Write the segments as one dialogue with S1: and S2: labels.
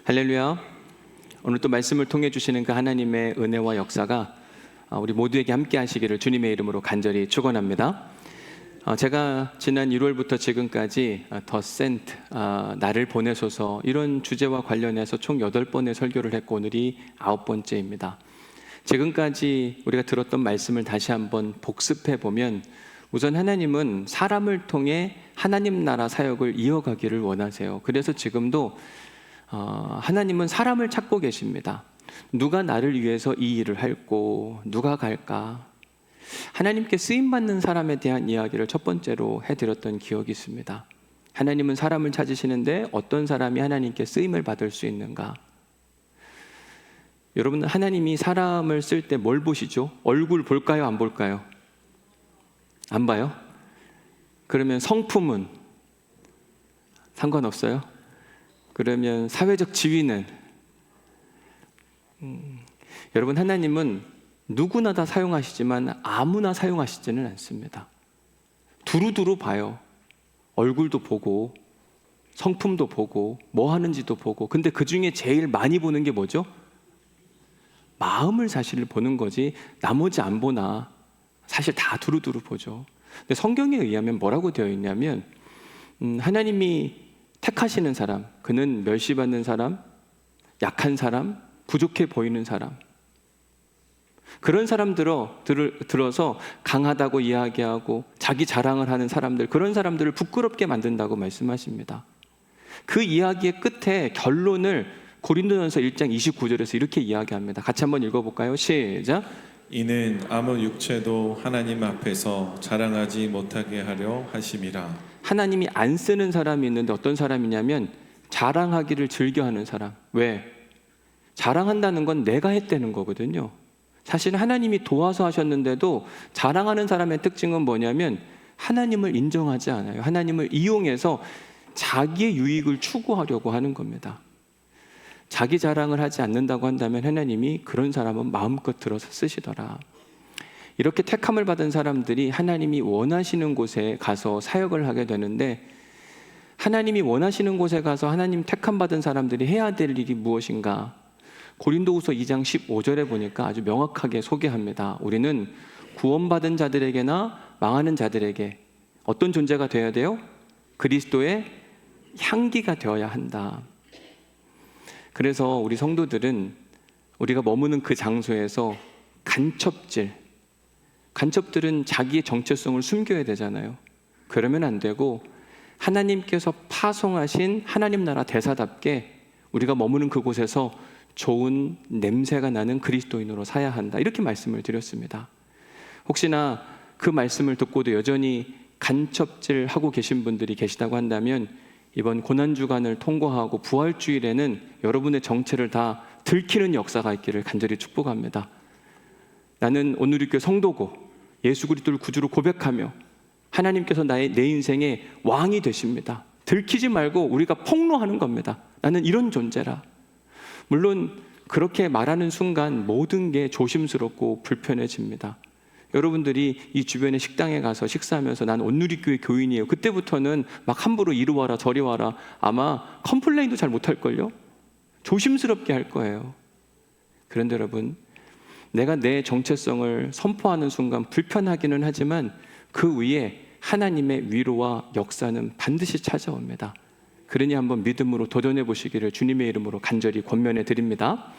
S1: 할렐루야. 오늘 또 말씀을 통해 주시는 그 하나님의 은혜와 역사가 우리 모두에게 함께 하시기를 주님의 이름으로 간절히 축원합니다. 제가 지난 1월부터 지금까지 더 센트, 나를 보내소서 이런 주제와 관련해서 총 8번의 설교를 했고 오늘이 9번째입니다. 지금까지 우리가 들었던 말씀을 다시 한번 복습해 보면 우선 하나님은 사람을 통해 하나님 나라 사역을 이어가기를 원하세요. 그래서 지금도 하나님은 사람을 찾고 계십니다. 누가 나를 위해서 이 일을 할고 누가 갈까? 하나님께 쓰임받는 사람에 대한 이야기를 첫 번째로 해드렸던 기억이 있습니다. 하나님은 사람을 찾으시는데 어떤 사람이 하나님께 쓰임을 받을 수 있는가? 여러분, 하나님이 사람을 쓸 때 뭘 보시죠? 얼굴 볼까요? 안 볼까요? 안 봐요? 그러면 성품은 상관없어요? 그러면 사회적 지위는? 여러분, 하나님은 누구나 다 사용하시지만 아무나 사용하시지는 않습니다. 두루두루 봐요. 얼굴도 보고 성품도 보고 뭐 하는지도 보고. 근데 그 중에 제일 많이 보는 게 뭐죠? 마음을 사실 보는 거지 나머지 안 보나. 사실 다 두루두루 보죠. 근데 성경에 의하면 뭐라고 되어 있냐면 하나님이 택하시는 사람, 그는 멸시받는 사람, 약한 사람, 부족해 보이는 사람, 그런 사람 들어서 강하다고 이야기하고 자기 자랑을 하는 사람들, 그런 사람들을 부끄럽게 만든다고 말씀하십니다. 그 이야기의 끝에 결론을 고린도전서 1장 29절에서 이렇게 이야기합니다. 같이 한번 읽어볼까요? 시작.
S2: 이는 아무 육체도 하나님 앞에서 자랑하지 못하게 하려 하심이라.
S1: 하나님이 안 쓰는 사람이 있는데 어떤 사람이냐면 자랑하기를 즐겨하는 사람. 왜? 자랑한다는 건 내가 했다는 거거든요. 사실 하나님이 도와서 하셨는데도 자랑하는 사람의 특징은 뭐냐면 하나님을 인정하지 않아요. 하나님을 이용해서 자기의 유익을 추구하려고 하는 겁니다. 자기 자랑을 하지 않는다고 한다면 하나님이 그런 사람은 마음껏 들어서 쓰시더라. 이렇게 택함을 받은 사람들이 하나님이 원하시는 곳에 가서 사역을 하게 되는데, 하나님이 원하시는 곳에 가서 하나님 택함 받은 사람들이 해야 될 일이 무엇인가? 고린도후서 2장 15절에 보니까 아주 명확하게 소개합니다. 우리는 구원받은 자들에게나 망하는 자들에게 어떤 존재가 되어야 돼요? 그리스도의 향기가 되어야 한다. 그래서 우리 성도들은 우리가 머무는 그 장소에서 간첩들은 자기의 정체성을 숨겨야 되잖아요. 그러면 안 되고 하나님께서 파송하신 하나님 나라 대사답게 우리가 머무는 그곳에서 좋은 냄새가 나는 그리스도인으로 사야 한다. 이렇게 말씀을 드렸습니다. 혹시나 그 말씀을 듣고도 여전히 간첩질하고 계신 분들이 계시다고 한다면 이번 고난주간을 통과하고 부활주일에는 여러분의 정체를 다 들키는 역사가 있기를 간절히 축복합니다. 나는 오늘리교회 성도고 예수 그리스도를 구주로 고백하며 하나님께서 내 인생의 왕이 되십니다. 들키지 말고 우리가 폭로하는 겁니다. 나는 이런 존재라. 물론 그렇게 말하는 순간 모든 게 조심스럽고 불편해집니다. 여러분들이 이 주변의 식당에 가서 식사하면서 난 온누리교회 교인이에요. 그때부터는 막 함부로 이리 와라 저리 와라 아마 컴플레인도 잘 못할걸요? 조심스럽게 할 거예요. 그런데 여러분, 내가 내 정체성을 선포하는 순간 불편하기는 하지만 그 위에 하나님의 위로와 역사는 반드시 찾아옵니다. 그러니 한번 믿음으로 도전해 보시기를 주님의 이름으로 간절히 권면해 드립니다.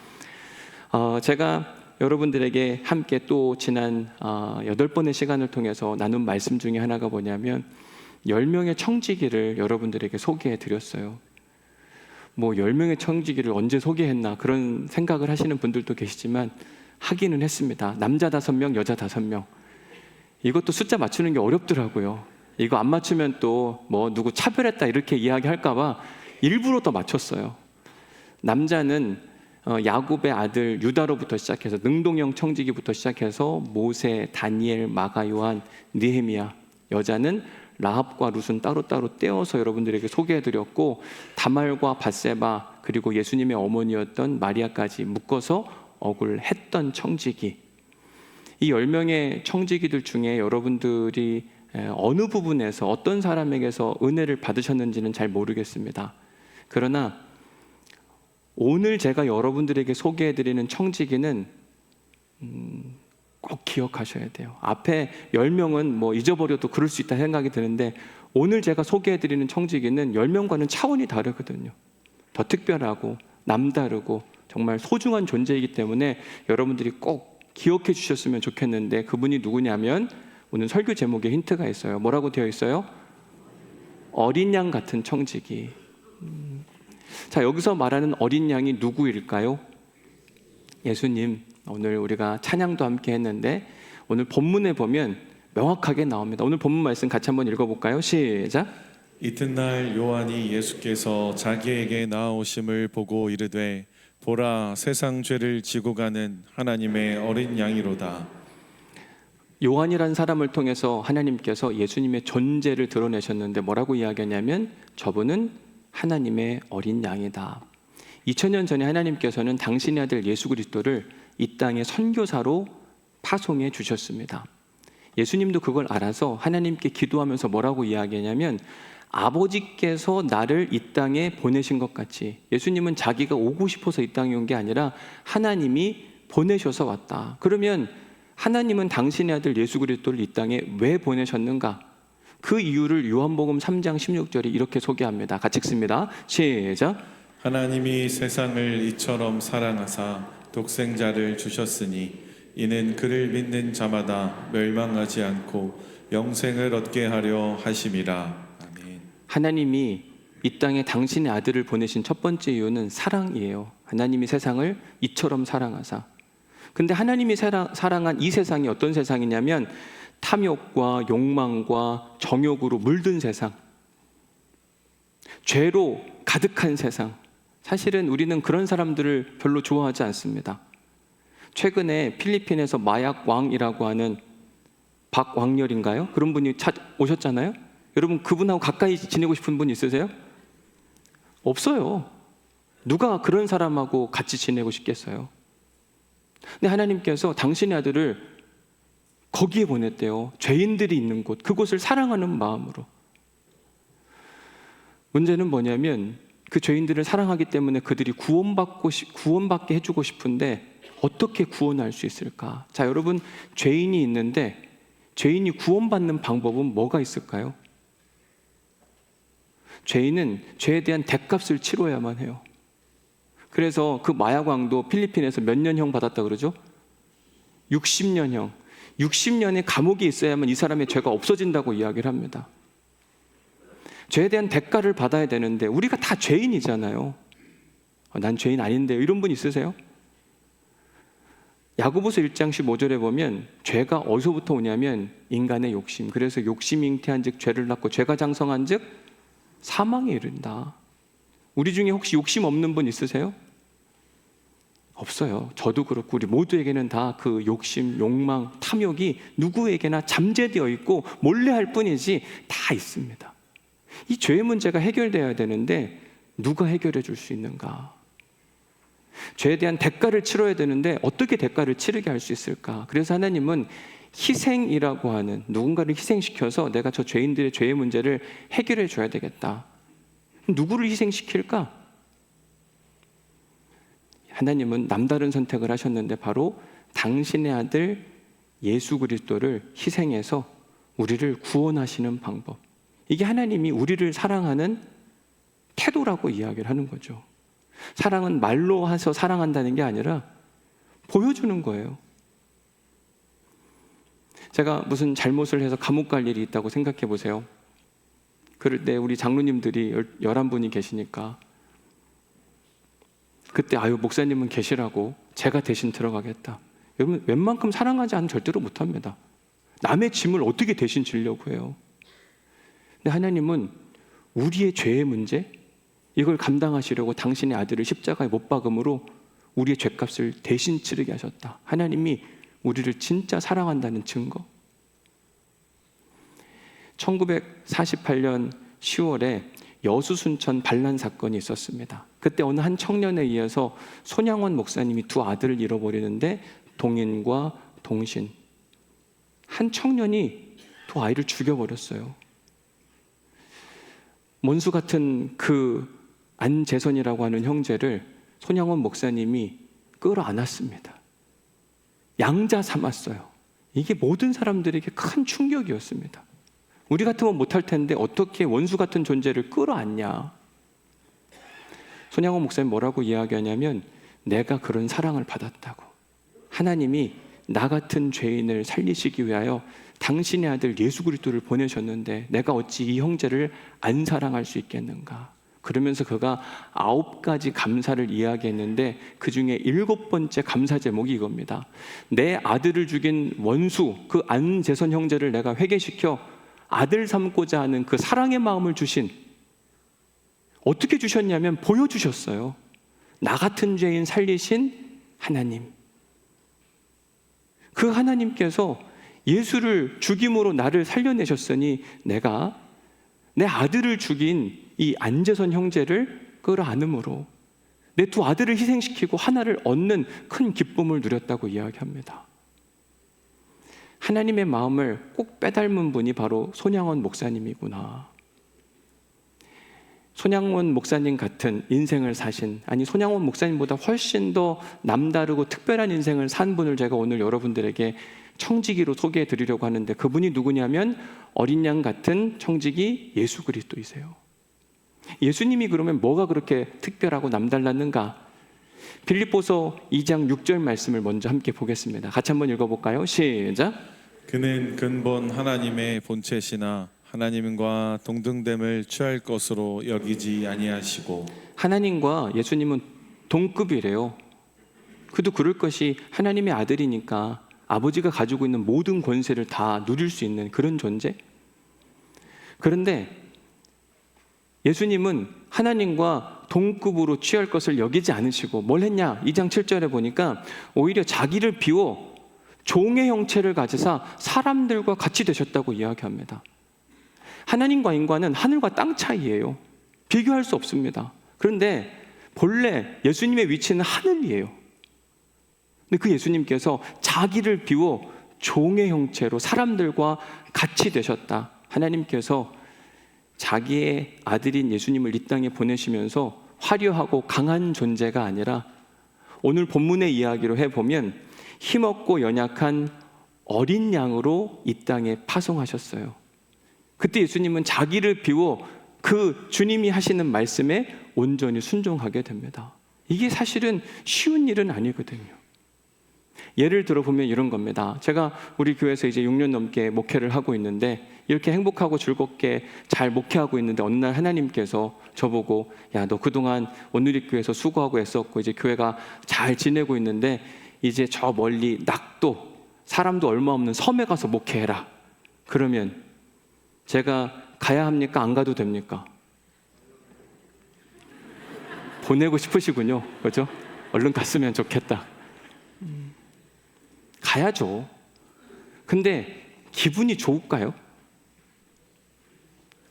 S1: 제가 여러분들에게 함께 또 지난 8번의 시간을 통해서 나눈 말씀 중에 하나가 뭐냐면 10명의 청지기를 여러분들에게 소개해 드렸어요. 뭐 10명의 청지기를 언제 소개했나 그런 생각을 하시는 분들도 계시지만 하기는 했습니다. 남자 5명, 여자 5명. 이것도 숫자 맞추는 게 어렵더라고요. 이거 안 맞추면 또 뭐 누구 차별했다 이렇게 이야기할까 봐 일부러 더 맞췄어요. 남자는 야곱의 아들 유다로부터 시작해서 능동형 청지기부터 시작해서 모세, 다니엘, 마가, 요한, 느헤미야. 여자는 라합과 룻은 따로따로 떼어서 여러분들에게 소개해드렸고 다말과 밧세바 그리고 예수님의 어머니였던 마리아까지 묶어서 억울했던 청지기. 이 10명의 청지기들 중에 여러분들이 어느 부분에서 어떤 사람에게서 은혜를 받으셨는지는 잘 모르겠습니다. 그러나 오늘 제가 여러분들에게 소개해드리는 청지기는 꼭 기억하셔야 돼요. 앞에 10명은 뭐 잊어버려도 그럴 수 있다 생각이 드는데 오늘 제가 소개해드리는 청지기는 10명과는 차원이 다르거든요. 더 특별하고 남다르고 정말 소중한 존재이기 때문에 여러분들이 꼭 기억해 주셨으면 좋겠는데 그분이 누구냐면 오늘 설교 제목에 힌트가 있어요. 뭐라고 되어 있어요? 어린 양 같은 청지기. 자, 여기서 말하는 어린 양이 누구일까요? 예수님. 오늘 우리가 찬양도 함께 했는데 오늘 본문에 보면 명확하게 나옵니다. 오늘 본문 말씀 같이 한번 읽어볼까요? 시작.
S2: 이튿날 요한이 예수께서 자기에게 나아오심을 보고 이르되 보라 세상 죄를 지고 가는 하나님의 어린 양이로다.
S1: 요한이라는 사람을 통해서 하나님께서 예수님의 존재를 드러내셨는데 뭐라고 이야기하냐면 저분은 하나님의 어린 양이다. 2000년 전에 하나님께서는 당신의 아들 예수 그리스도를 이 땅의 선교사로 파송해 주셨습니다. 예수님도 그걸 알아서 하나님께 기도하면서 뭐라고 이야기하냐면 아버지께서 나를 이 땅에 보내신 것 같이 예수님은 자기가 오고 싶어서 이 땅에 온 게 아니라 하나님이 보내셔서 왔다. 그러면 하나님은 당신의 아들 예수 그리스도를 이 땅에 왜 보내셨는가? 그 이유를 요한복음 3장 16절에 이렇게 소개합니다. 같이 읽습니다. 시작.
S2: 하나님이 세상을 이처럼 사랑하사 독생자를 주셨으니 이는 그를 믿는 자마다 멸망하지 않고 영생을 얻게 하려 하심이라. 아멘.
S1: 하나님이 이 땅에 당신의 아들을 보내신 첫 번째 이유는 사랑이에요. 하나님이 세상을 이처럼 사랑하사. 근데 하나님이 사랑한 이 세상이 어떤 세상이냐면 탐욕과 욕망과 정욕으로 물든 세상, 죄로 가득한 세상. 사실은 우리는 그런 사람들을 별로 좋아하지 않습니다. 최근에 필리핀에서 마약 왕이라고 하는 박왕렬인가요? 그런 분이 오셨잖아요. 여러분 그분하고 가까이 지내고 싶은 분 있으세요? 없어요. 누가 그런 사람하고 같이 지내고 싶겠어요? 근데 하나님께서 당신의 아들을 거기에 보냈대요. 죄인들이 있는 곳, 그곳을 사랑하는 마음으로. 문제는 뭐냐면 그 죄인들을 사랑하기 때문에 그들이 구원받게 해주고 싶은데 어떻게 구원할 수 있을까? 자, 여러분 죄인이 있는데 죄인이 구원받는 방법은 뭐가 있을까요? 죄인은 죄에 대한 대값을 치러야만 해요. 그래서 그 마약왕도 필리핀에서 몇 년형 받았다 그러죠? 60년형. 60년의 감옥에 있어야만 이 사람의 죄가 없어진다고 이야기를 합니다. 죄에 대한 대가를 받아야 되는데 우리가 다 죄인이잖아요. 난 죄인 아닌데 이런 분 있으세요? 야고보서 1장 15절에 보면 죄가 어디서부터 오냐면 인간의 욕심. 그래서 욕심이 잉태한 즉 죄를 낳고 죄가 장성한 즉 사망에 이른다. 우리 중에 혹시 욕심 없는 분 있으세요? 없어요. 저도 그렇고 우리 모두에게는 다 그 욕심, 욕망, 탐욕이 누구에게나 잠재되어 있고 몰래 할 뿐이지 다 있습니다. 이 죄의 문제가 해결되어야 되는데 누가 해결해 줄 수 있는가? 죄에 대한 대가를 치러야 되는데 어떻게 대가를 치르게 할 수 있을까? 그래서 하나님은 희생이라고 하는 누군가를 희생시켜서 내가 저 죄인들의 죄의 문제를 해결해 줘야 되겠다. 누구를 희생시킬까? 하나님은 남다른 선택을 하셨는데 바로 당신의 아들 예수 그리스도를 희생해서 우리를 구원하시는 방법. 이게 하나님이 우리를 사랑하는 태도라고 이야기를 하는 거죠. 사랑은 말로 해서 사랑한다는 게 아니라 보여주는 거예요. 제가 무슨 잘못을 해서 감옥 갈 일이 있다고 생각해 보세요. 그럴 때 우리 장로님들이 11분이 계시니까 그때 목사님은 계시라고 제가 대신 들어가겠다. 여러분 웬만큼 사랑하지 않으면 절대로 못합니다. 남의 짐을 어떻게 대신 지려고 해요. 근데 하나님은 우리의 죄의 문제 이걸 감당하시려고 당신의 아들을 십자가에 못 박음으로 우리의 죄값을 대신 치르게 하셨다. 하나님이 우리를 진짜 사랑한다는 증거. 1948년 10월에 여수순천 반란 사건이 있었습니다. 그때 어느 한 청년에 의해서 손양원 목사님이 두 아들을 잃어버리는데 동인과 동신 한 청년이 두 아이를 죽여버렸어요. 원수 같은 그 안재선이라고 하는 형제를 손양원 목사님이 끌어안았습니다. 양자 삼았어요. 이게 모든 사람들에게 큰 충격이었습니다. 우리 같으면 못할 텐데 어떻게 원수 같은 존재를 끌어안냐. 손양원 목사님 뭐라고 이야기하냐면, 내가 그런 사랑을 받았다고. 하나님이 나 같은 죄인을 살리시기 위하여 당신의 아들 예수 그리스도를 보내셨는데 내가 어찌 이 형제를 안 사랑할 수 있겠는가. 그러면서 그가 9가지 감사를 이야기했는데 그 중에 7번째 감사 제목이 이겁니다. 내 아들을 죽인 원수, 그 안재선 형제를 내가 회개시켜 아들 삼고자 하는 그 사랑의 마음을 주신, 어떻게 주셨냐면 보여주셨어요. 나 같은 죄인 살리신 하나님. 그 하나님께서 예수를 죽임으로 나를 살려내셨으니 내가 내 아들을 죽인 이 안재선 형제를 끌어안음으로 내 두 아들을 희생시키고 하나를 얻는 큰 기쁨을 누렸다고 이야기합니다. 하나님의 마음을 꼭 빼닮은 분이 바로 손양원 목사님이구나. 손양원 목사님 같은 인생을 사신, 아니 손양원 목사님보다 훨씬 더 남다르고 특별한 인생을 산 분을 제가 오늘 여러분들에게 청지기로 소개해 드리려고 하는데, 그분이 누구냐면 어린 양 같은 청지기 예수 그리스도이세요. 예수님이 그러면 뭐가 그렇게 특별하고 남달랐는가? 빌립보서 2장 6절 말씀을 먼저 함께 보겠습니다. 같이 한번 읽어볼까요? 시작.
S2: 그는 근본 하나님의 본체시나 하나님과 동등됨을 취할 것으로 여기지 아니하시고.
S1: 하나님과 예수님은 동급이래요. 그도 그럴 것이 하나님의 아들이니까 아버지가 가지고 있는 모든 권세를 다 누릴 수 있는 그런 존재. 그런데 예수님은 하나님과 동급으로 취할 것을 여기지 않으시고 뭘 했냐? 2장 7절에 보니까 오히려 자기를 비워 종의 형체를 가지사 사람들과 같이 되셨다고 이야기합니다. 하나님과 인간은 하늘과 땅 차이예요. 비교할 수 없습니다. 그런데 본래 예수님의 위치는 하늘이에요. 근데 그 예수님께서 자기를 비워 종의 형체로 사람들과 같이 되셨다. 하나님께서 자기의 아들인 예수님을 이 땅에 보내시면서 화려하고 강한 존재가 아니라 오늘 본문의 이야기로 해보면 힘없고 연약한 어린 양으로 이 땅에 파송하셨어요. 그때 예수님은 자기를 비워 그 주님이 하시는 말씀에 온전히 순종하게 됩니다. 이게 사실은 쉬운 일은 아니거든요. 예를 들어보면 이런 겁니다. 제가 우리 교회에서 이제 6년 넘게 목회를 하고 있는데 이렇게 행복하고 즐겁게 잘 목회하고 있는데 어느 날 하나님께서 저보고, 야, 너 그동안 온누리교회에서 수고하고 애썼고 이제 교회가 잘 지내고 있는데 이제 저 멀리 낙도, 사람도 얼마 없는 섬에 가서 목회해라. 그러면 제가 가야 합니까? 안 가도 됩니까? 보내고 싶으시군요. 그렇죠? 얼른 갔으면 좋겠다. 가야죠. 근데 기분이 좋을까요?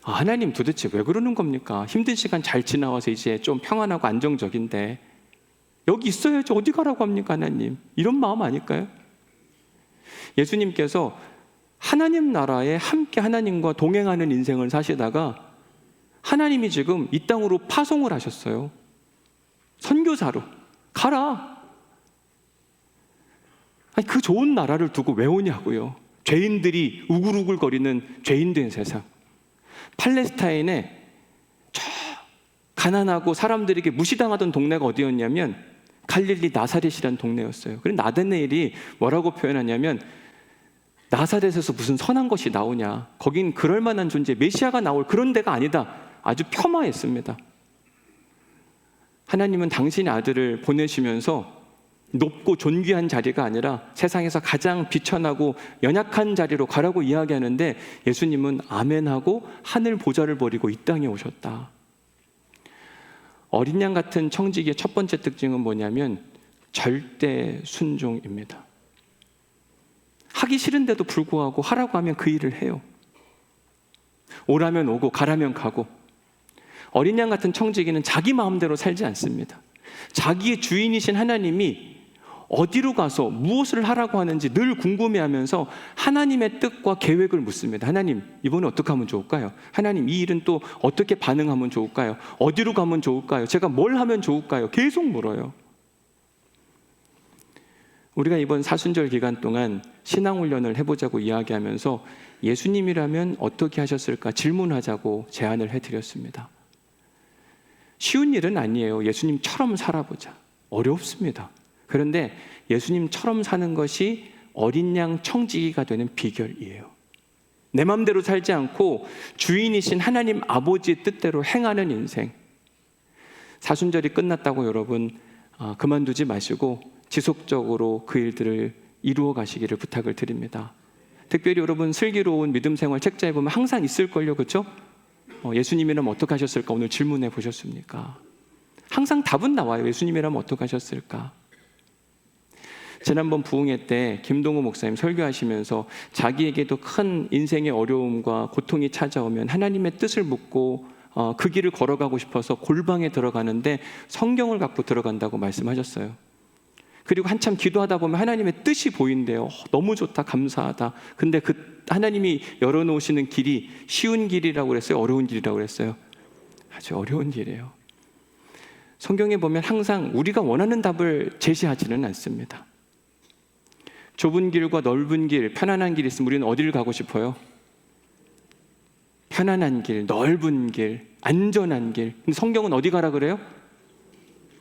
S1: 하나님 도대체 왜 그러는 겁니까? 힘든 시간 잘 지나와서 이제 좀 평안하고 안정적인데 여기 있어야지 어디 가라고 합니까, 하나님? 이런 마음 아닐까요? 예수님께서 하나님 나라에 함께 하나님과 동행하는 인생을 사시다가 하나님이 지금 이 땅으로 파송을 하셨어요. 선교사로 가라. 아니, 그 좋은 나라를 두고 왜 오냐고요. 죄인들이 우글우글거리는 죄인된 세상. 팔레스타인에 저 가난하고 사람들에게 무시당하던 동네가 어디였냐면 갈릴리 나사렛이라는 동네였어요. 그런데 나다나엘이 뭐라고 표현하냐면, 나사렛에서 무슨 선한 것이 나오냐, 거긴 그럴 만한 존재, 메시아가 나올 그런 데가 아니다. 아주 폄하했습니다. 하나님은 당신의 아들을 보내시면서 높고 존귀한 자리가 아니라 세상에서 가장 비천하고 연약한 자리로 가라고 이야기하는데 예수님은 아멘하고 하늘 보좌를 버리고 이 땅에 오셨다. 어린 양 같은 청지기의 첫 번째 특징은 뭐냐면 절대 순종입니다. 하기 싫은데도 불구하고 하라고 하면 그 일을 해요. 오라면 오고 가라면 가고. 어린 양 같은 청지기는 자기 마음대로 살지 않습니다. 자기의 주인이신 하나님이 어디로 가서 무엇을 하라고 하는지 늘 궁금해하면서 하나님의 뜻과 계획을 묻습니다. 하나님, 이번에 어떻게 하면 좋을까요? 하나님, 이 일은 또 어떻게 반응하면 좋을까요? 어디로 가면 좋을까요? 제가 뭘 하면 좋을까요? 계속 물어요. 우리가 이번 사순절 기간 동안 신앙훈련을 해보자고 이야기하면서 예수님이라면 어떻게 하셨을까 질문하자고 제안을 해드렸습니다. 쉬운 일은 아니에요. 예수님처럼 살아보자. 어렵습니다. 그런데 예수님처럼 사는 것이 어린 양 청지기가 되는 비결이에요. 내 마음대로 살지 않고 주인이신 하나님 아버지의 뜻대로 행하는 인생. 사순절이 끝났다고 여러분 그만두지 마시고 지속적으로 그 일들을 이루어 가시기를 부탁을 드립니다. 특별히 여러분 슬기로운 믿음생활 책자에 보면 항상 있을걸요, 그렇죠? 예수님이라면 어떻게 하셨을까? 오늘 질문해 보셨습니까? 항상 답은 나와요. 예수님이라면 어떻게 하셨을까? 지난번 부흥회 때 김동호 목사님 설교하시면서 자기에게도 큰 인생의 어려움과 고통이 찾아오면 하나님의 뜻을 묻고 그 길을 걸어가고 싶어서 골방에 들어가는데 성경을 갖고 들어간다고 말씀하셨어요. 그리고 한참 기도하다 보면 하나님의 뜻이 보인대요. 너무 좋다, 감사하다. 근데 그 하나님이 열어놓으시는 길이 쉬운 길이라고 그랬어요? 어려운 길이라고 그랬어요? 아주 어려운 길이에요. 성경에 보면 항상 우리가 원하는 답을 제시하지는 않습니다. 좁은 길과 넓은 길, 편안한 길이 있으면 우리는 어디를 가고 싶어요? 편안한 길, 넓은 길, 안전한 길. 근데 성경은 어디 가라 그래요?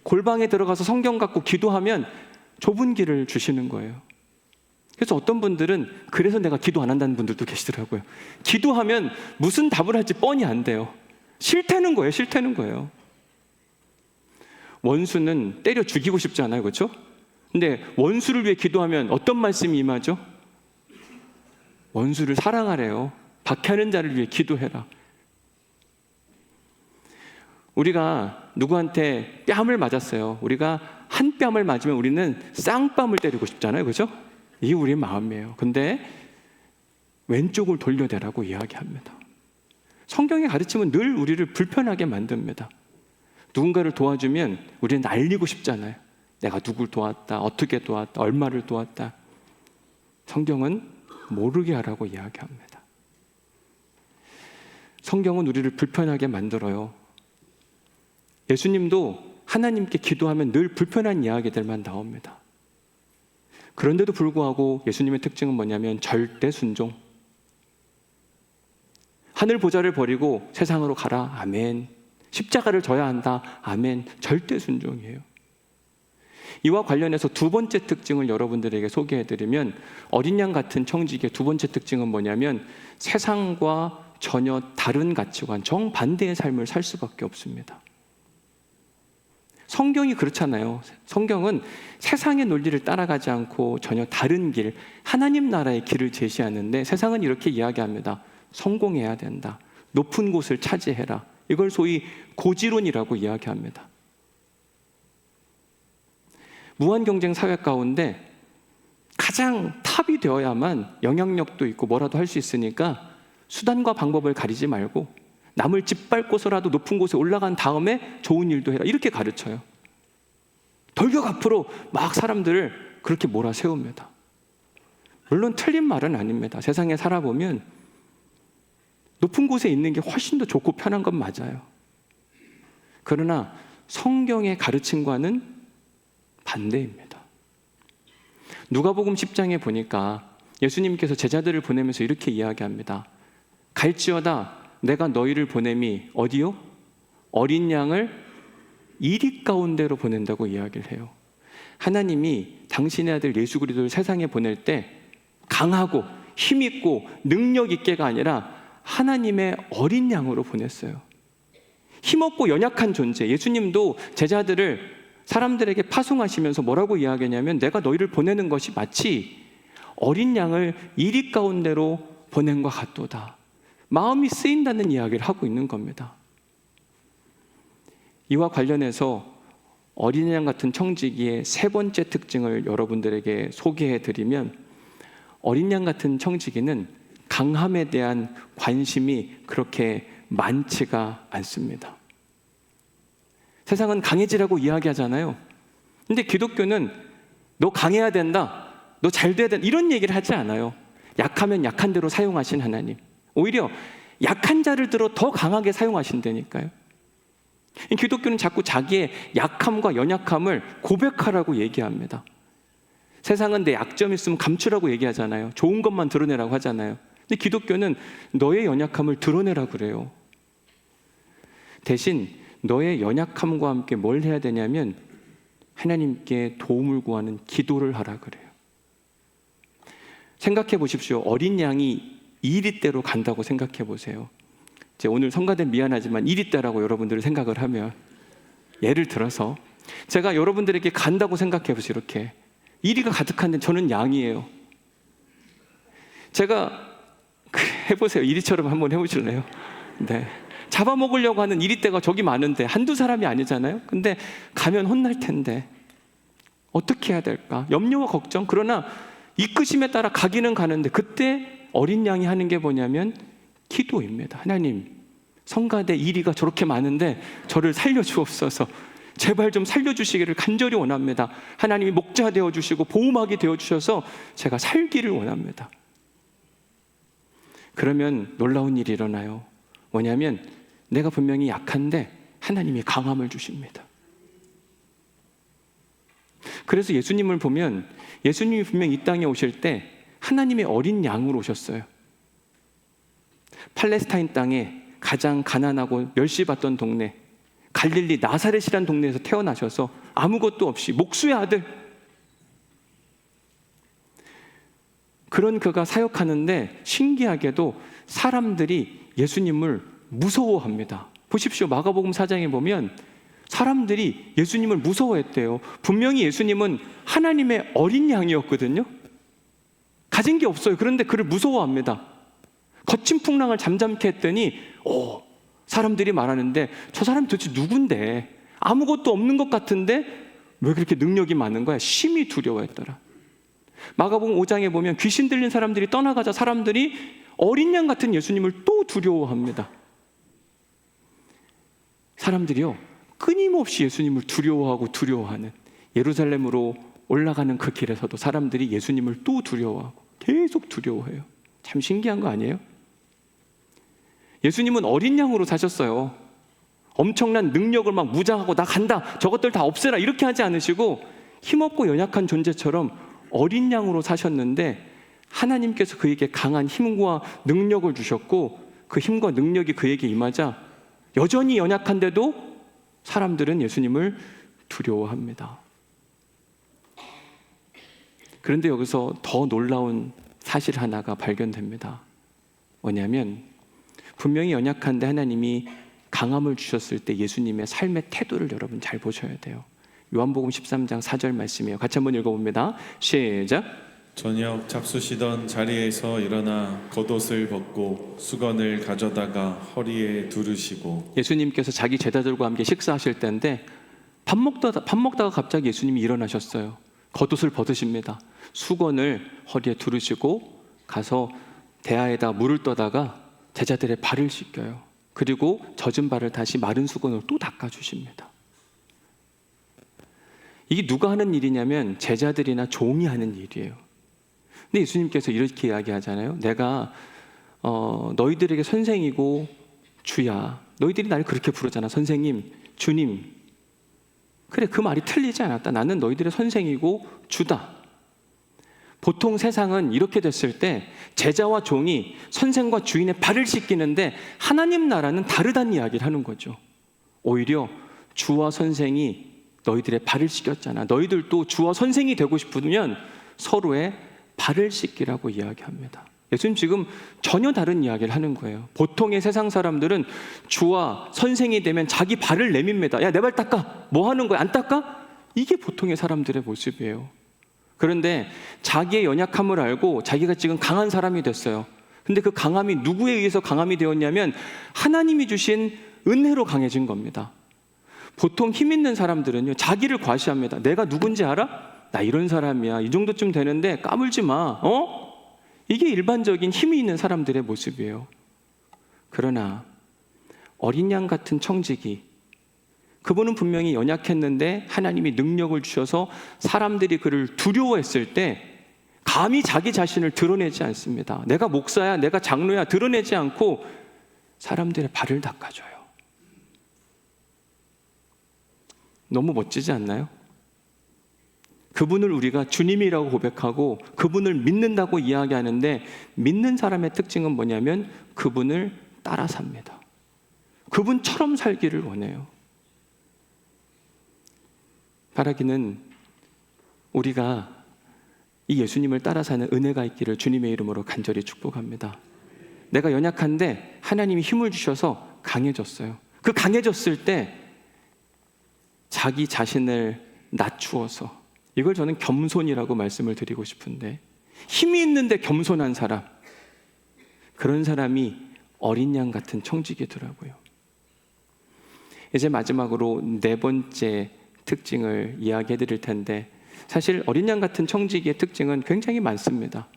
S1: 골방에 들어가서 성경 갖고 기도하면 좁은 길을 주시는 거예요. 그래서 어떤 분들은 그래서 내가 기도 안 한다는 분들도 계시더라고요. 기도하면 무슨 답을 할지 뻔히 안 돼요. 싫다는 거예요. 싫다는 거예요. 원수는 때려 죽이고 싶지 않아요, 그렇죠? 근데 원수를 위해 기도하면 어떤 말씀이 임하죠? 원수를 사랑하래요. 박해하는 자를 위해 기도해라. 우리가 누구한테 뺨을 맞았어요. 우리가 한 뺨을 맞으면 우리는 쌍뺨을 때리고 싶잖아요, 그렇죠? 이게 우리의 마음이에요. 근데 왼쪽을 돌려대라고 이야기합니다. 성경의 가르침은 늘 우리를 불편하게 만듭니다. 누군가를 도와주면 우리는 알리고 싶잖아요. 내가 누굴 도왔다, 어떻게 도왔다, 얼마를 도왔다. 성경은 모르게 하라고 이야기합니다. 성경은 우리를 불편하게 만들어요. 예수님도 하나님께 기도하면 늘 불편한 이야기들만 나옵니다. 그런데도 불구하고 예수님의 특징은 뭐냐면 절대 순종. 하늘 보좌를 버리고 세상으로 가라. 아멘. 십자가를 져야 한다. 아멘. 절대 순종이에요. 이와 관련해서 두 번째 특징을 여러분들에게 소개해드리면 어린 양 같은 청지기의 두 번째 특징은 뭐냐면 세상과 전혀 다른 가치관, 정반대의 삶을 살 수밖에 없습니다. 성경이 그렇잖아요. 성경은 세상의 논리를 따라가지 않고 전혀 다른 길, 하나님 나라의 길을 제시하는데 세상은 이렇게 이야기합니다. 성공해야 된다. 높은 곳을 차지해라. 이걸 소위 고지론이라고 이야기합니다. 무한경쟁 사회 가운데 가장 탑이 되어야만 영향력도 있고 뭐라도 할 수 있으니까 수단과 방법을 가리지 말고 남을 짓밟고서라도 높은 곳에 올라간 다음에 좋은 일도 해라. 이렇게 가르쳐요. 돌격 앞으로 막 사람들을 그렇게 몰아세웁니다. 물론 틀린 말은 아닙니다. 세상에 살아보면 높은 곳에 있는 게 훨씬 더 좋고 편한 건 맞아요. 그러나 성경의 가르침과는 반대입니다. 누가복음 10장에 보니까 예수님께서 제자들을 보내면서 이렇게 이야기합니다. 갈지어다 내가 너희를 보냄이 어디요? 어린 양을 이리 가운데로 보낸다고 이야기를 해요. 하나님이 당신의 아들 예수 그리스도를 세상에 보낼 때 강하고 힘있고 능력 있게가 아니라 하나님의 어린 양으로 보냈어요. 힘없고 연약한 존재. 예수님도 제자들을 사람들에게 파송하시면서 뭐라고 이야기하냐면 내가 너희를 보내는 것이 마치 어린 양을 이리 가운데로 보낸 것 같도다. 마음이 쓰인다는 이야기를 하고 있는 겁니다. 이와 관련해서 어린 양 같은 청지기의 세 번째 특징을 여러분들에게 소개해드리면 어린 양 같은 청지기는 강함에 대한 관심이 그렇게 많지가 않습니다. 세상은 강해지라고 이야기하잖아요. 근데 기독교는 너 강해야 된다. 너 잘 돼야 된다. 이런 얘기를 하지 않아요. 약하면 약한 대로 사용하신 하나님. 오히려 약한 자를 들어 더 강하게 사용하신다니까요. 기독교는 자꾸 자기의 약함과 연약함을 고백하라고 얘기합니다. 세상은 내 약점 있으면 감추라고 얘기하잖아요. 좋은 것만 드러내라고 하잖아요. 근데 기독교는 너의 연약함을 드러내라고 그래요. 대신 너의 연약함과 함께 뭘 해야 되냐면 하나님께 도움을 구하는 기도를 하라 그래요. 생각해 보십시오. 어린 양이 2리대로 간다고 생각해 보세요. 제가 오늘 성가대 미안하지만 2리대라고 여러분들이 생각을 하면, 예를 들어서 제가 여러분들에게 간다고 생각해 보세요. 이렇게 1위가 가득한데 저는 양이에요. 제가 해보세요. 1위처럼 한번 해보실래요? 네. 잡아먹으려고 하는 1위대가 저기 많은데 한두 사람이 아니잖아요. 근데 가면 혼날 텐데 어떻게 해야 될까? 염려와 걱정. 그러나 이끄심에 따라 가기는 가는데, 그때 어린 양이 하는 게 뭐냐면 기도입니다. 하나님, 성가대 1위가 저렇게 많은데 저를 살려주옵소서. 제발 좀 살려주시기를 간절히 원합니다. 하나님이 목자 되어주시고 보호막이 되어주셔서 제가 살기를 원합니다. 그러면 놀라운 일이 일어나요. 뭐냐면 내가 분명히 약한데 하나님이 강함을 주십니다. 그래서 예수님을 보면, 예수님이 분명 이 땅에 오실 때 하나님의 어린 양으로 오셨어요. 팔레스타인 땅에 가장 가난하고 멸시받던 동네, 갈릴리 나사렛이라는 동네에서 태어나셔서 아무것도 없이 목수의 아들, 그런 그가 사역하는데 신기하게도 사람들이 예수님을 무서워합니다. 보십시오. 마가복음 4장에 보면 사람들이 예수님을 무서워했대요. 분명히 예수님은 하나님의 어린 양이었거든요. 가진 게 없어요. 그런데 그를 무서워합니다. 거친 풍랑을 잠잠케 했더니 사람들이 말하는데 저 사람 도대체 누군데, 아무것도 없는 것 같은데 왜 그렇게 능력이 많은 거야? 심히 두려워했더라. 마가복음 5장에 보면 귀신 들린 사람들이 떠나가자 사람들이 어린 양 같은 예수님을 또 두려워합니다. 사람들이요, 끊임없이 예수님을 두려워하는, 예루살렘으로 올라가는 그 길에서도 사람들이 예수님을 또 두려워하고 계속 두려워해요. 참 신기한 거 아니에요? 예수님은 어린 양으로 사셨어요. 엄청난 능력을 막 무장하고 나 간다, 저것들 다 없애라, 이렇게 하지 않으시고 힘없고 연약한 존재처럼 어린 양으로 사셨는데, 하나님께서 그에게 강한 힘과 능력을 주셨고 그 힘과 능력이 그에게 임하자 여전히 연약한데도 사람들은 예수님을 두려워합니다. 그런데 여기서 더 놀라운 사실 하나가 발견됩니다. 뭐냐면 분명히 연약한데 하나님이 강함을 주셨을 때 예수님의 삶의 태도를 여러분 잘 보셔야 돼요. 요한복음 13장 4절 말씀이에요. 같이 한번 읽어봅니다. 시작.
S2: 저녁 잡수시던 자리에서 일어나 겉옷을 벗고 수건을 가져다가 허리에 두르시고.
S1: 예수님께서 자기 제자들과 함께 식사하실 때인데 밥 먹다가 갑자기 예수님이 일어나셨어요. 겉옷을 벗으십니다. 수건을 허리에 두르시고 가서 대야에다 물을 떠다가 제자들의 발을 씻겨요. 그리고 젖은 발을 다시 마른 수건으로 또 닦아주십니다. 이게 누가 하는 일이냐면 제자들이나 종이 하는 일이에요. 근데 예수님께서 이렇게 이야기하잖아요. 내가 너희들에게 선생이고 주야. 너희들이 나를 그렇게 부르잖아. 선생님, 주님. 그래, 그 말이 틀리지 않았다. 나는 너희들의 선생이고 주다. 보통 세상은 이렇게 됐을 때 제자와 종이 선생과 주인의 발을 씻기는데, 하나님 나라는 다르다는 이야기를 하는 거죠. 오히려 주와 선생이 너희들의 발을 씻겼잖아. 너희들도 주와 선생이 되고 싶으면 서로의 발을 씻기라고 이야기합니다. 예수님 지금 전혀 다른 이야기를 하는 거예요. 보통의 세상 사람들은 주와 선생이 되면 자기 발을 내밉니다. 야, 내 발 닦아. 뭐 하는 거야? 안 닦아? 이게 보통의 사람들의 모습이에요. 그런데 자기의 연약함을 알고 자기가 지금 강한 사람이 됐어요. 근데 그 강함이 누구에 의해서 강함이 되었냐면 하나님이 주신 은혜로 강해진 겁니다. 보통 힘 있는 사람들은요, 자기를 과시합니다. 내가 누군지 알아? 나 이런 사람이야. 이 정도쯤 되는데 까불지 마. 이게 일반적인 힘이 있는 사람들의 모습이에요. 그러나 어린 양 같은 청지기, 그분은 분명히 연약했는데 하나님이 능력을 주셔서 사람들이 그를 두려워했을 때 감히 자기 자신을 드러내지 않습니다. 내가 목사야, 내가 장로야 드러내지 않고 사람들의 발을 닦아줘요. 너무 멋지지 않나요? 그분을 우리가 주님이라고 고백하고 그분을 믿는다고 이야기하는데, 믿는 사람의 특징은 뭐냐면 그분을 따라 삽니다. 그분처럼 살기를 원해요. 바라기는 우리가 이 예수님을 따라 사는 은혜가 있기를 주님의 이름으로 간절히 축복합니다. 내가 연약한데 하나님이 힘을 주셔서 강해졌어요. 그 강해졌을 때 자기 자신을 낮추어서, 이걸 저는 겸손이라고 말씀을 드리고 싶은데, 힘이 있는데 겸손한 사람, 그런 사람이 어린 양 같은 청지기더라고요. 이제 마지막으로 네 번째 특징을 이야기해 드릴 텐데, 사실 어린 양 같은 청지기의 특징은 굉장히 많습니다.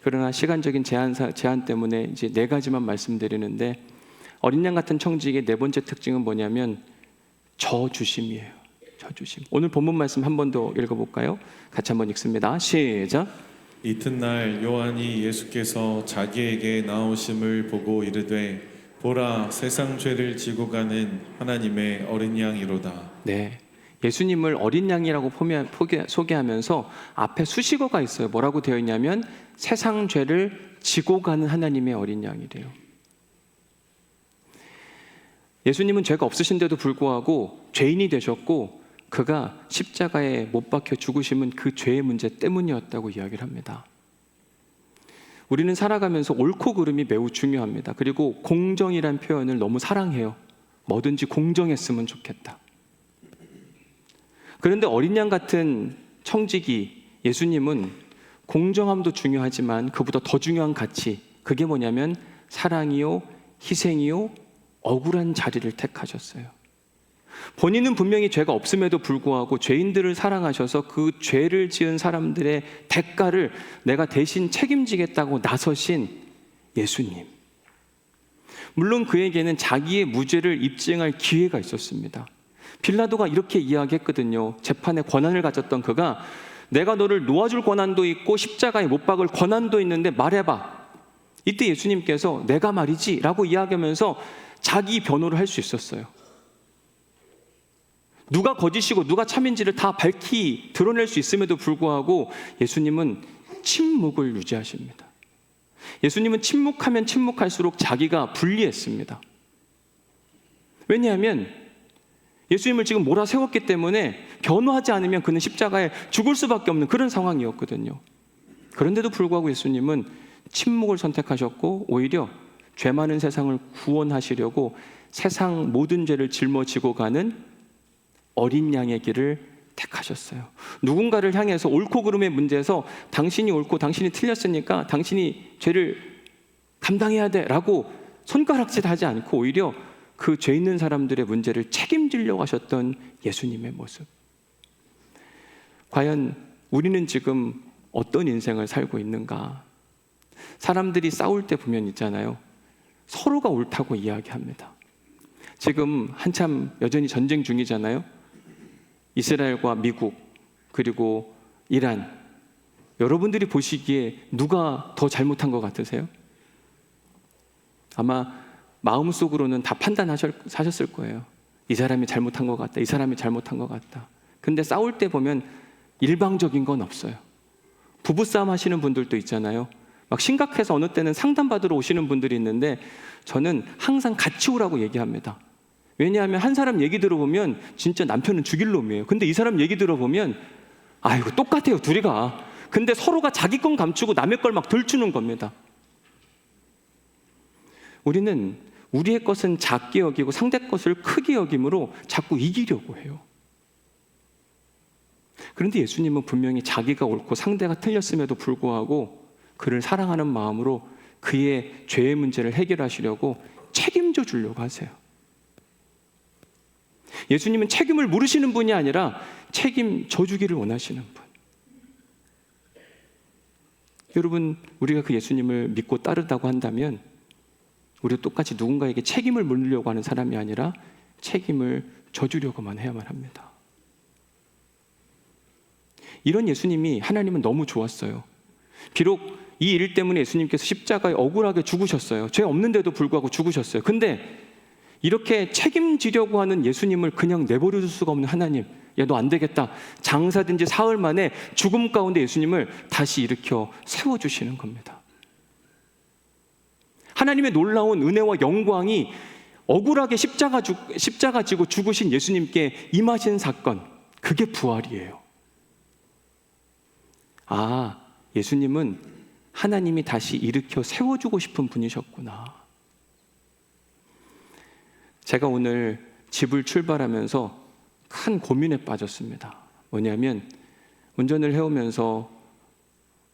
S1: 그러나 시간적인 제한 때문에 이제 네 가지만 말씀드리는데, 어린 양 같은 청지기의 네 번째 특징은 뭐냐면 저주심이에요. 저주심. 오늘 본문 말씀 한 번 더 읽어볼까요? 같이 한번 읽습니다. 시작.
S2: 이튿날 요한이 예수께서 자기에게 나오심을 보고 이르되 보라, 세상 죄를 지고 가는 하나님의 어린 양이로다.
S1: 네, 예수님을 어린 양이라고 소개하면서 앞에 수식어가 있어요. 뭐라고 되어 있냐면 세상 죄를 지고 가는 하나님의 어린 양이래요. 예수님은 죄가 없으신데도 불구하고 죄인이 되셨고, 그가 십자가에 못 박혀 죽으심은 그 죄의 문제 때문이었다고 이야기를 합니다. 우리는 살아가면서 옳고 그름이 매우 중요합니다. 그리고 공정이란 표현을 너무 사랑해요. 뭐든지 공정했으면 좋겠다. 그런데 어린 양 같은 청지기 예수님은 공정함도 중요하지만 그보다 더 중요한 가치, 그게 뭐냐면 사랑이요, 희생이요, 억울한 자리를 택하셨어요. 본인은 분명히 죄가 없음에도 불구하고 죄인들을 사랑하셔서 그 죄를 지은 사람들의 대가를 내가 대신 책임지겠다고 나서신 예수님. 물론 그에게는 자기의 무죄를 입증할 기회가 있었습니다. 빌라도가 이렇게 이야기했거든요. 재판의 권한을 가졌던 그가 내가 너를 놓아줄 권한도 있고 십자가에 못 박을 권한도 있는데 말해봐. 이때 예수님께서 내가 말이지 라고 이야기하면서 자기 변호를 할 수 있었어요. 누가 거짓이고 누가 참인지를 다 밝히 드러낼 수 있음에도 불구하고 예수님은 침묵을 유지하십니다. 예수님은 침묵하면 침묵할수록 자기가 불리했습니다. 왜냐하면 예수님을 지금 몰아세웠기 때문에 변호하지 않으면 그는 십자가에 죽을 수밖에 없는 그런 상황이었거든요. 그런데도 불구하고 예수님은 침묵을 선택하셨고 오히려 죄 많은 세상을 구원하시려고 세상 모든 죄를 짊어지고 가는 어린 양의 길을 택하셨어요. 누군가를 향해서 옳고 그름의 문제에서 당신이 옳고 당신이 틀렸으니까 당신이 죄를 감당해야 돼 라고 손가락질하지 않고 오히려 그 죄 있는 사람들의 문제를 책임지려고 하셨던 예수님의 모습. 과연 우리는 지금 어떤 인생을 살고 있는가? 사람들이 싸울 때 보면 있잖아요. 서로가 옳다고 이야기합니다. 지금 한참 여전히 전쟁 중이잖아요. 이스라엘과 미국 그리고 이란. 여러분들이 보시기에 누가 더 잘못한 것 같으세요? 아마 마음속으로는 다 판단하셨을 거예요. 이 사람이 잘못한 것 같다. 이 사람이 잘못한 것 같다. 근데 싸울 때 보면 일방적인 건 없어요. 부부싸움 하시는 분들도 있잖아요. 막 심각해서 어느 때는 상담받으러 오시는 분들이 있는데 저는 항상 같이 오라고 얘기합니다. 왜냐하면 한 사람 얘기 들어보면 진짜 남편은 죽일 놈이에요. 근데 이 사람 얘기 들어보면 아이고 똑같아요 둘이가. 근데 서로가 자기 건 감추고 남의 걸 막 들추는 겁니다. 우리는 우리의 것은 작게 여기고 상대 것을 크게 여김으로 자꾸 이기려고 해요. 그런데 예수님은 분명히 자기가 옳고 상대가 틀렸음에도 불구하고 그를 사랑하는 마음으로 그의 죄의 문제를 해결하시려고 책임져 주려고 하세요. 예수님은 책임을 물으시는 분이 아니라 책임져 주기를 원하시는 분. 여러분, 우리가 그 예수님을 믿고 따르다고 한다면 우리도 똑같이 누군가에게 책임을 물으려고 하는 사람이 아니라 책임을 져주려고만 해야만 합니다. 이런 예수님이 하나님은 너무 좋았어요. 비록 이 일 때문에 예수님께서 십자가에 억울하게 죽으셨어요. 죄 없는데도 불구하고 죽으셨어요. 근데 이렇게 책임지려고 하는 예수님을 그냥 내버려 둘 수가 없는 하나님, 야, 너 안 되겠다. 장사된 지 사흘 만에 죽음 가운데 예수님을 다시 일으켜 세워주시는 겁니다. 하나님의 놀라운 은혜와 영광이 억울하게 십자가 지고 죽으신 예수님께 임하신 사건, 그게 부활이에요. 아, 예수님은 하나님이 다시 일으켜 세워주고 싶은 분이셨구나. 제가 오늘 집을 출발하면서 큰 고민에 빠졌습니다. 뭐냐면 운전을 해오면서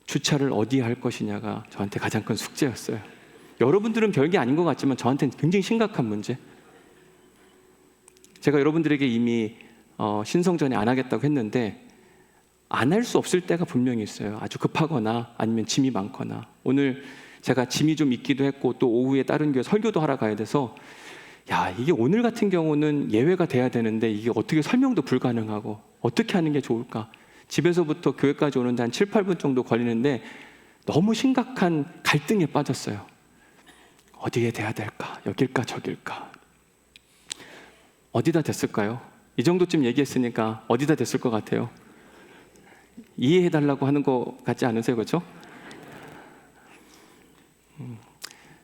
S1: 주차를 어디에 할 것이냐가 저한테 가장 큰 숙제였어요. 여러분들은 별게 아닌 것 같지만 저한테는 굉장히 심각한 문제. 제가 여러분들에게 이미 신성전에 안 하겠다고 했는데 안 할 수 없을 때가 분명히 있어요. 아주 급하거나 아니면 짐이 많거나. 오늘 제가 짐이 좀 있기도 했고 또 오후에 다른 교회 설교도 하러 가야 돼서 야, 이게 오늘 같은 경우는 예외가 돼야 되는데 이게 어떻게 설명도 불가능하고 어떻게 하는 게 좋을까? 집에서부터 교회까지 오는데 한 7, 8분 정도 걸리는데 너무 심각한 갈등에 빠졌어요. 어디에 대야 될까? 여길까 저길까? 어디다 됐을까요? 이 정도쯤 얘기했으니까 어디다 됐을 것 같아요? 이해해달라고 하는 거 같지 않으세요? 그렇죠?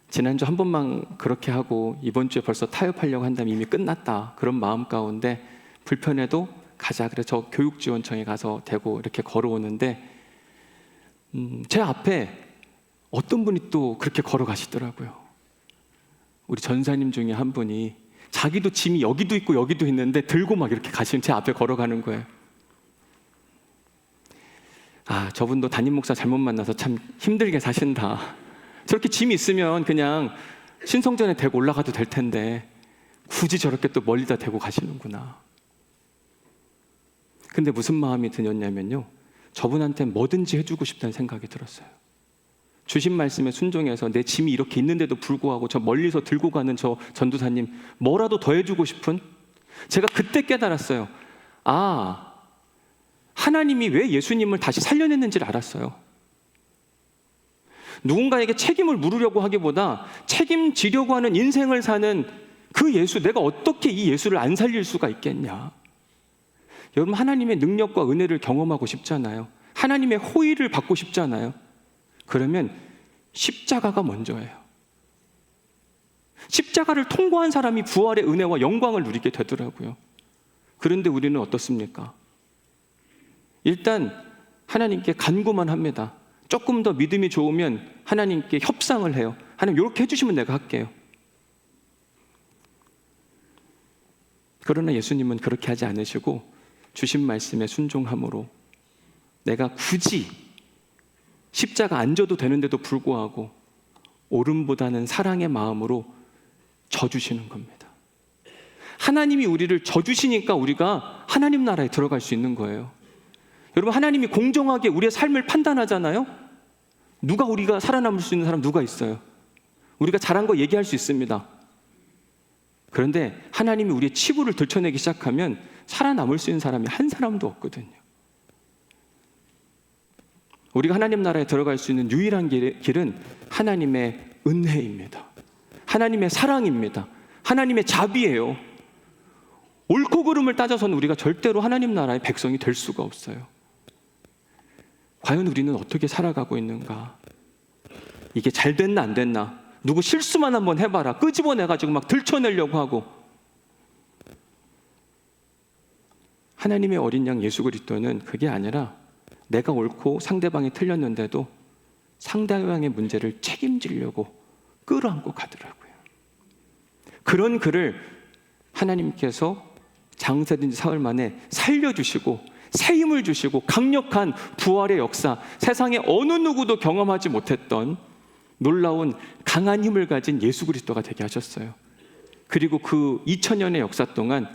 S1: 지난주 한 번만 그렇게 하고 이번 주에 벌써 타협하려고 한다면 이미 끝났다. 그런 마음 가운데 불편해도 가자. 그래서 저 교육지원청에 가서 대고 이렇게 걸어오는데 제 앞에 어떤 분이 또 그렇게 걸어가시더라고요. 우리 전사님 중에 한 분이 자기도 짐이 여기도 있고 여기도 있는데 들고 막 이렇게 가시는 제 앞에 걸어가는 거예요. 아, 저분도 담임 목사 잘못 만나서 참 힘들게 사신다. 저렇게 짐이 있으면 그냥 신성전에 대고 올라가도 될 텐데 굳이 저렇게 또 멀리다 대고 가시는구나. 근데 무슨 마음이 드셨냐면요, 저분한테 뭐든지 해주고 싶다는 생각이 들었어요. 주신 말씀에 순종해서 내 짐이 이렇게 있는데도 불구하고 저 멀리서 들고 가는 저 전도사님 뭐라도 더 해주고 싶은, 제가 그때 깨달았어요. 아, 하나님이 왜 예수님을 다시 살려냈는지를 알았어요. 누군가에게 책임을 물으려고 하기보다 책임지려고 하는 인생을 사는 그 예수, 내가 어떻게 이 예수를 안 살릴 수가 있겠냐. 여러분, 하나님의 능력과 은혜를 경험하고 싶잖아요. 하나님의 호의를 받고 싶잖아요. 그러면 십자가가 먼저예요. 십자가를 통과한 사람이 부활의 은혜와 영광을 누리게 되더라고요. 그런데 우리는 어떻습니까? 일단 하나님께 간구만 합니다. 조금 더 믿음이 좋으면 하나님께 협상을 해요. 하나님 이렇게 해주시면 내가 할게요. 그러나 예수님은 그렇게 하지 않으시고 주신 말씀에 순종함으로 내가 굳이 십자가 안 져도 되는데도 불구하고 오름보다는 사랑의 마음으로 져주시는 겁니다. 하나님이 우리를 져주시니까 우리가 하나님 나라에 들어갈 수 있는 거예요. 여러분, 하나님이 공정하게 우리의 삶을 판단하잖아요. 우리가 살아남을 수 있는 사람 누가 있어요? 우리가 잘한 거 얘기할 수 있습니다. 그런데 하나님이 우리의 치부를 들춰내기 시작하면 살아남을 수 있는 사람이 한 사람도 없거든요. 우리가 하나님 나라에 들어갈 수 있는 유일한 길은 하나님의 은혜입니다. 하나님의 사랑입니다. 하나님의 자비예요. 옳고 그름을 따져서는 우리가 절대로 하나님 나라의 백성이 될 수가 없어요. 과연 우리는 어떻게 살아가고 있는가? 이게 잘 됐나 안 됐나? 누구 실수만 한번 해봐라. 끄집어내가지고 막 들춰내려고 하고. 하나님의 어린 양 예수 그리스도는 그게 아니라 내가 옳고 상대방이 틀렸는데도 상대방의 문제를 책임지려고 끌어안고 가더라고요. 그런 그를 하나님께서 장사된 지 사흘 만에 살려주시고 새 힘을 주시고 강력한 부활의 역사, 세상에 어느 누구도 경험하지 못했던 놀라운 강한 힘을 가진 예수 그리스도가 되게 하셨어요. 그리고 그 2000년의 역사 동안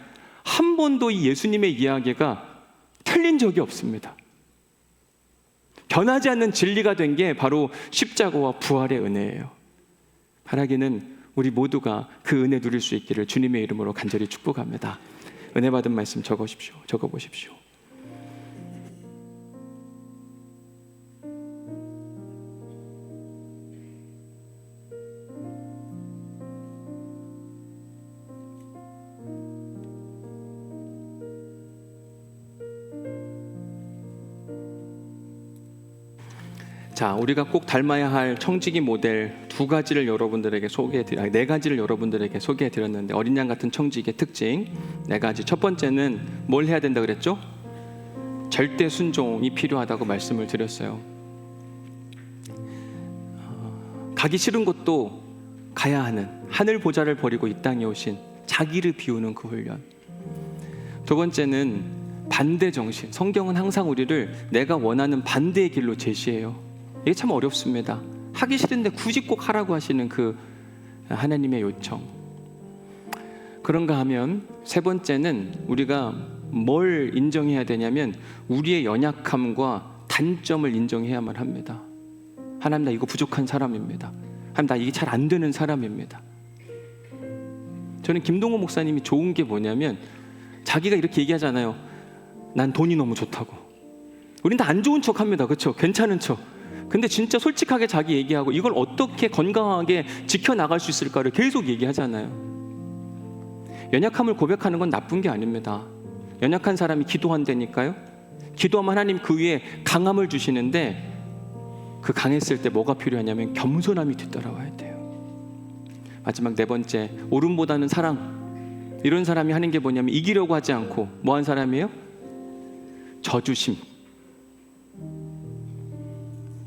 S1: 한 번도 이 예수님의 이야기가 틀린 적이 없습니다. 변하지 않는 진리가 된 게 바로 십자가와 부활의 은혜예요. 바라기는 우리 모두가 그 은혜 누릴 수 있기를 주님의 이름으로 간절히 축복합니다. 은혜 받은 말씀 적어보십시오. 자, 우리가 꼭 닮아야 할 청지기 모델 네 가지를 여러분들에게 소개해드렸는데, 어린 양 같은 청지기의 특징 4가지. 첫 번째는 뭘 해야 된다 그랬죠? 절대 순종이 필요하다고 말씀을 드렸어요. 가기 싫은 곳도 가야 하는, 하늘 보좌를 버리고 이 땅에 오신 자기를 비우는 그 훈련. 두 번째는 반대 정신. 성경은 항상 우리를 내가 원하는 반대의 길로 제시해요. 이게 참 어렵습니다. 하기 싫은데 굳이 꼭 하라고 하시는 그 하나님의 요청. 그런가 하면 세 번째는 우리가 뭘 인정해야 되냐면 우리의 연약함과 단점을 인정해야만 합니다. 하나님, 나 이거 부족한 사람입니다. 하나님, 나 이게 잘 안 되는 사람입니다. 저는 김동호 목사님이 좋은 게 뭐냐면 자기가 이렇게 얘기하잖아요. 난 돈이 너무 좋다고. 우린 다 안 좋은 척 합니다. 그렇죠? 괜찮은 척. 근데 진짜 솔직하게 자기 얘기하고 이걸 어떻게 건강하게 지켜나갈 수 있을까를 계속 얘기하잖아요. 연약함을 고백하는 건 나쁜 게 아닙니다. 연약한 사람이 기도한다니까요. 기도하면 하나님 그 위에 강함을 주시는데, 그 강했을 때 뭐가 필요하냐면 겸손함이 뒤따라와야 돼요. 마지막 4번째, 오름보다는 사랑. 이런 사람이 하는 게 뭐냐면 이기려고 하지 않고 뭐 한 사람이에요? 저주심.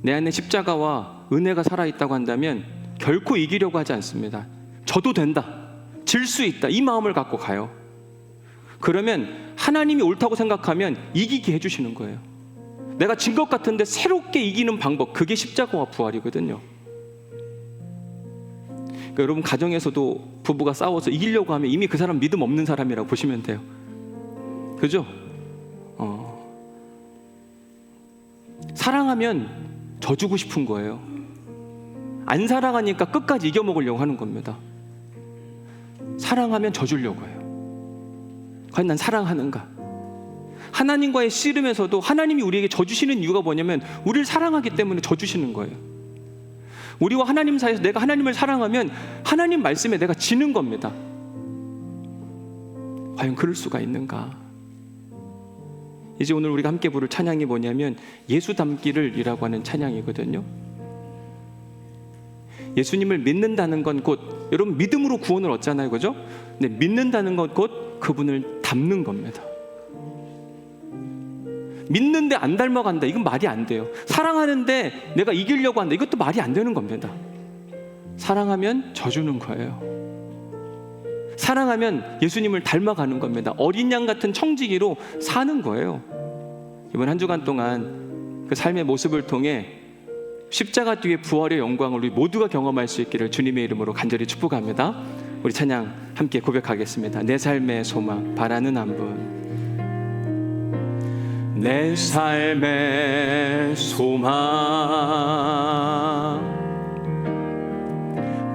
S1: 내 안에 십자가와 은혜가 살아있다고 한다면 결코 이기려고 하지 않습니다. 져도 된다, 질 수 있다, 이 마음을 갖고 가요. 그러면 하나님이 옳다고 생각하면 이기게 해주시는 거예요. 내가 진 것 같은데 새롭게 이기는 방법, 그게 십자가와 부활이거든요. 그러니까 여러분, 가정에서도 부부가 싸워서 이기려고 하면 이미 그 사람 믿음 없는 사람이라고 보시면 돼요. 그죠? 사랑하면 져주고 싶은 거예요. 안 사랑하니까 끝까지 이겨먹으려고 하는 겁니다. 사랑하면 져주려고 해요. 과연 난 사랑하는가? 하나님과의 씨름에서도 하나님이 우리에게 져주시는 이유가 뭐냐면 우리를 사랑하기 때문에 져주시는 거예요. 우리와 하나님 사이에서 내가 하나님을 사랑하면 하나님 말씀에 내가 지는 겁니다. 과연 그럴 수가 있는가? 이제 오늘 우리가 함께 부를 찬양이 뭐냐면 예수 닮기를 이라고 하는 찬양이거든요. 예수님을 믿는다는 건 곧, 여러분 믿음으로 구원을 얻잖아요, 그죠? 근데 믿는다는 건 곧 그분을 닮는 겁니다. 믿는데 안 닮아간다, 이건 말이 안 돼요. 사랑하는데 내가 이기려고 한다, 이것도 말이 안 되는 겁니다. 사랑하면 져주는 거예요. 사랑하면 예수님을 닮아가는 겁니다. 어린 양 같은 청지기로 사는 거예요. 이번 한 주간 동안 그 삶의 모습을 통해 십자가 뒤에 부활의 영광을 우리 모두가 경험할 수 있기를 주님의 이름으로 간절히 축복합니다. 우리 찬양 함께 고백하겠습니다. 내 삶의 소망 바라는 한 분. 내 삶의 소망,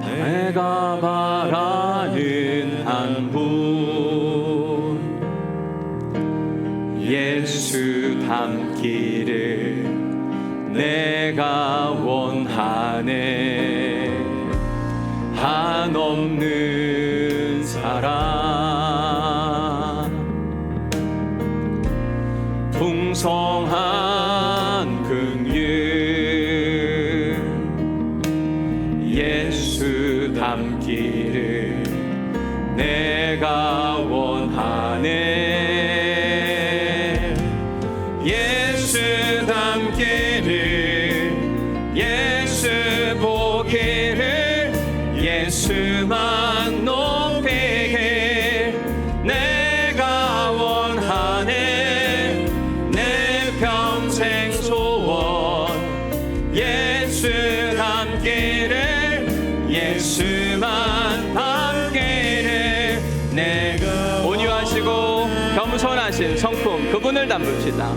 S1: 내가 바라는 한 분, 예수 닮기를 내가 원하네. 한없는 사랑, 풍성한 긍휼, 예수 닮기를 내가 원하네. 예수 닮기를, 예수 보기를, 예수만 높이길 내가 원하네. 내 평생 소원, 예수 닮기를, 예수만 닮기를 내가. 온유하시고 겸손하신 성품, 그분을 닮읍시다.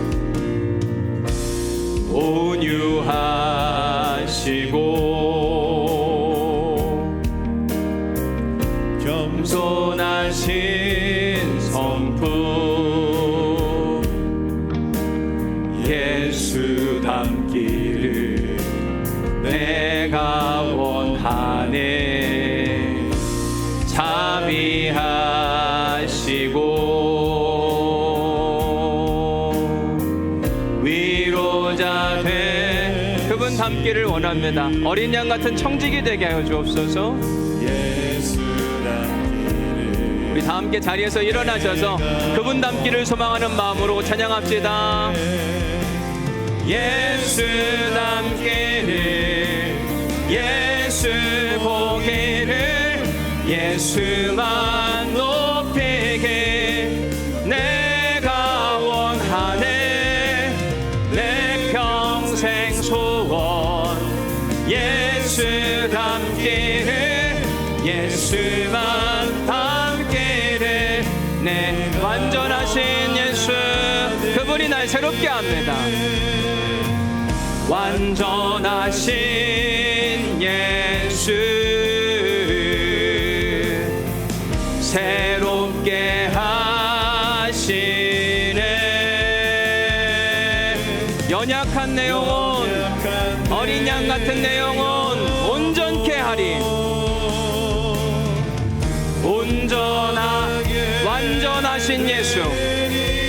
S1: 온유하시고 예수 닮기를 내가 원하네. 자비하시고 위로자 돼 그분 닮기를 원합니다. 어린 양 같은 청직이 되게 하여 주옵소서. 우리 다 함께 자리에서 일어나셔서 그분 닮기를 소망하는 마음으로 찬양합시다. 예수 닮기를 예수 보기를 예수만 높이게 내가 원하네. 내 평생 소원 예수 닮기를 예수만 닮기를 내 완전하신 예수 그분이 날 새롭게 합니다. 완전하신 예수 새롭게 하시네. 연약한 내 영혼 어린 양 같은 내 영혼 온전케 하리. 완전하신 예수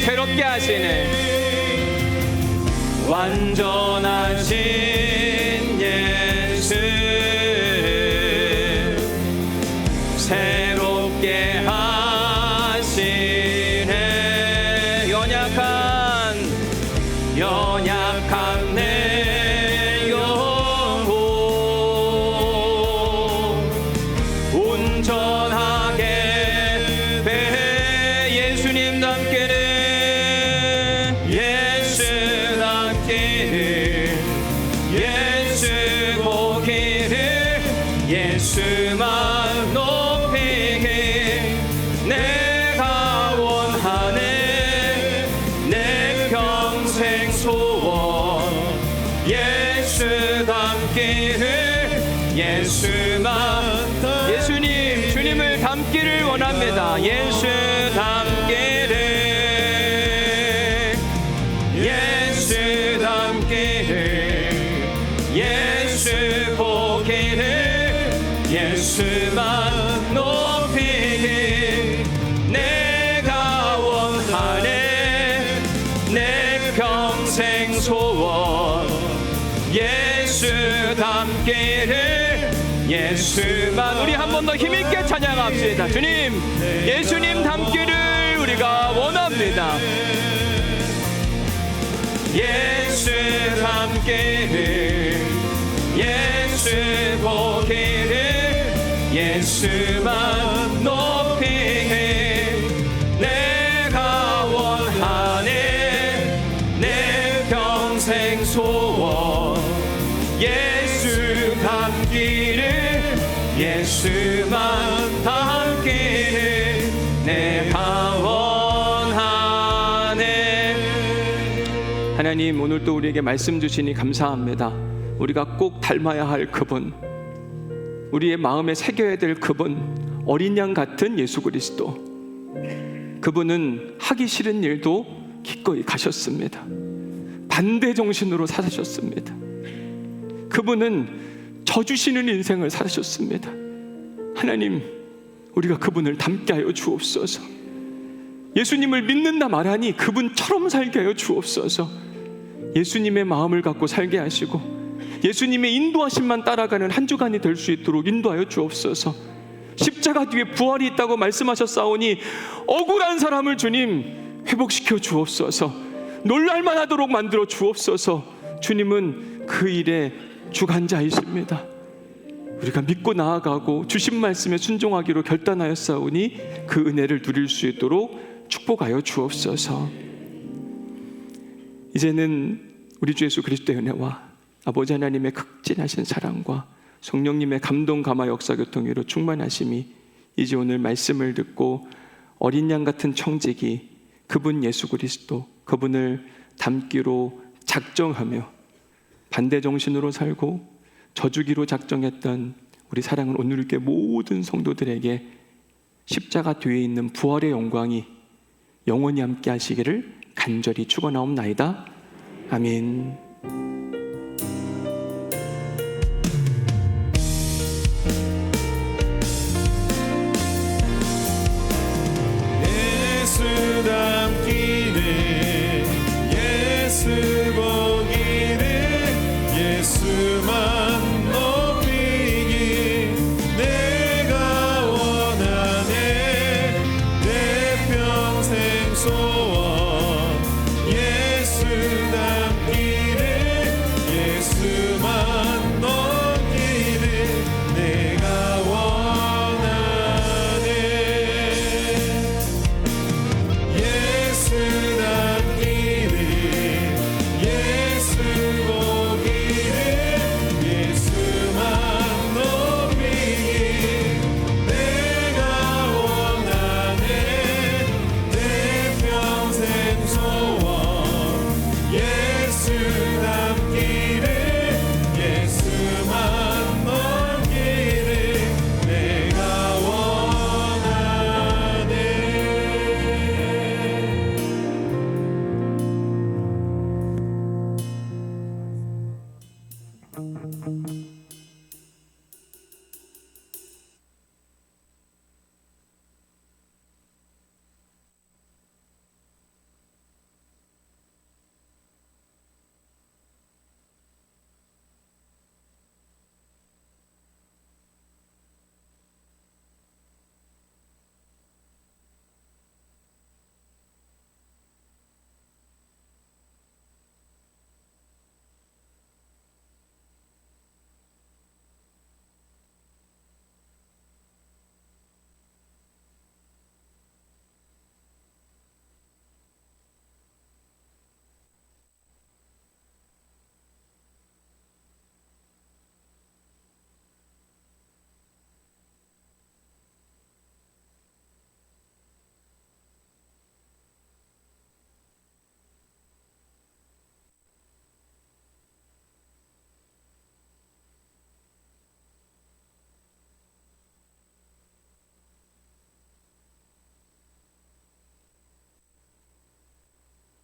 S1: 새롭게 하시네. 완전하신 예수 새롭게 하시네. 연약한 내 영혼 온전하게 배 예수님 닮기를 예수 닮기를 예수 보기를 예수만 높이게 내가 원하네. 내 평생 소원 예수 닮기를 예수만 예수님 주님을 닮기를 원합니다. 예수 닮기를 예수 닮기를 예수 보기를 예수만 높이게 내가 원하네. 내 평생 소원 예수 닮기를 예수만. 우리 한 번 더 힘있게 찬양합시다. 주님 예수님 닮기를 우리가 원합니다. 예수 닮기를 예수 보기를 예수만 높이게 내가 원하네. 내 평생 소원 예수 닮기를 예수만 닮기를 내가 원하네. 하나님 오늘도 우리에게 말씀 주시니 감사합니다. 우리가 꼭 닮아야 할 그분, 우리의 마음에 새겨야 될 그분, 어린 양 같은 예수 그리스도. 그분은 하기 싫은 일도 기꺼이 가셨습니다. 반대 정신으로 사셨습니다. 그분은 져주시는 인생을 사셨습니다. 하나님 우리가 그분을 닮게 하여 주옵소서. 예수님을 믿는다 말하니 그분처럼 살게 하여 주옵소서. 예수님의 마음을 갖고 살게 하시고 예수님의 인도하심만 따라가는 한 주간이 될 수 있도록 인도하여 주옵소서. 십자가 뒤에 부활이 있다고 말씀하셨사오니 억울한 사람을 주님 회복시켜 주옵소서. 놀랄만 하도록 만들어 주옵소서. 주님은 그 일에 주관자이십니다. 우리가 믿고 나아가고 주신 말씀에 순종하기로 결단하였사오니 그 은혜를 누릴 수 있도록 축복하여 주옵소서. 이제는 우리 주 예수 그리스도의 은혜와 아버지 하나님의 극진하신 사랑과 성령님의 감동 감화 역사 교통으로 충만하심이 이제 오늘 말씀을 듣고 어린 양 같은 청지기 그분 예수 그리스도 그분을 닮기로 작정하며 반대 정신으로 살고 져주기로 작정했던 우리 사랑하는 오늘께 모든 성도들에게 십자가 뒤에 있는 부활의 영광이 영원히 함께 하시기를 간절히 축원하옵나이다. 아멘.